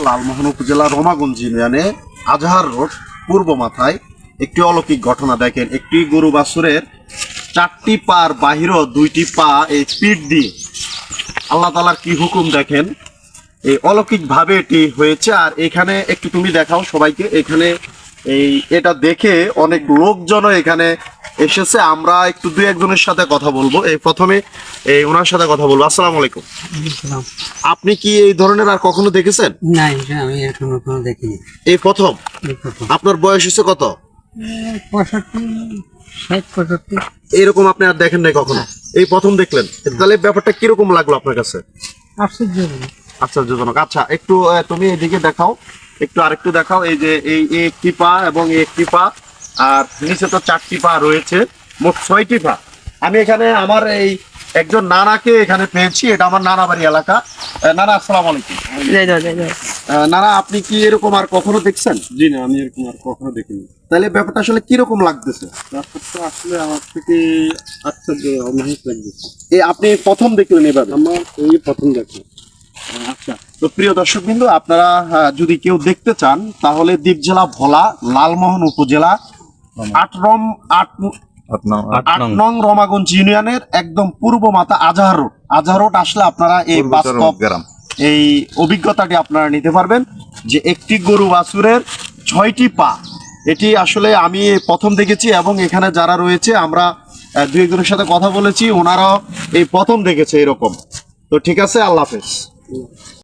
লালমোহন উপজেলা রমাগঞ্জ ইউনিয়নে আজহার রোড পূর্ব মাথায় একটি অলৌকিক ঘটনা। দেখেন, একটি গরু বাছুরের 4টি পার বাহির 2টি পা এই পিঠ দিয়ে আল্লাহ তাআলার কি হুকুম দেখেন, এই অলৌকিক ভাবে এটি হয়েছে। আর এখানে একটু তুমি দেখাও সবাইকে, এখানে এটা দেখে অনেক লোকজনও এখানে এসেছে। আমরা একটু দুই একজনের সাথে কথা বলবো। প্রথমে ওনার সাথে কথা বলবো। আসসালামু আলাইকুম। আপনি কি এই ধরনের আর কখনো দেখেছেন? না, এটা আমি এখনো কোনো দেখিনি। এই প্রথম? আপনার বয়স হচ্ছে কত? 65 এরকম আপনি আর দেখেন নাই কখনো? এই প্রথম দেখলেন? তাহলে ব্যাপারটা কিরকম লাগলো আপনার কাছে? আশ্চর্যজনক। আচ্ছা, একটু তুমি এদিকে দেখাও, একটু আরেকটু দেখাও। এই যে এই একটি পা এবং একটি পা, আর নিচে তো 4টি পা রয়েছে, মোট 6টি পা। আমি এখানে আমার এই একজন নানাকে এখানে পেয়েছি। এটা আমার নানা বাড়ি এলাকা। নানা, আসসালামু আলাইকুম। নানা, আপনি কি এরকম আর কখনো দেখছেন? জি না, আমি এরকম আর কখনো দেখিনি। তাহলে ব্যাপারটা আসলে কিরকম লাগতেছে? ব্যাপারটা আসলে আমার থেকে আশ্চর্য অমাহিত লাগতেছে। আপনি প্রথম দেখলেন এভাবে? আমার এই প্রথম দেখা। আচ্ছা, তো প্রিয় দর্শকবৃন্দ, আপনারা যদি কেউ দেখতে চান তাহলে দ্বীপ জেলা ভোলা, লালমোহন উপজেলা 8 নং রমাগঞ্জ ইউনিয়নের একদম পূর্ব মাথা আজহার রোড আসলে আপনারা এই বাস্তব এই অভিজ্ঞতাটি আপনারা নিতে পারবেন যে একটি গরু বাছুরের 6টি পা। এটি আসলে আমি প্রথম দেখেছি, এবং এখানে যারা রয়েছে আমরা দুই একজনের সাথে কথা বলেছি, ওনারাও এই প্রথম দেখেছে এরকম। তো ঠিক আছে, আল্লাহ হাফেজ।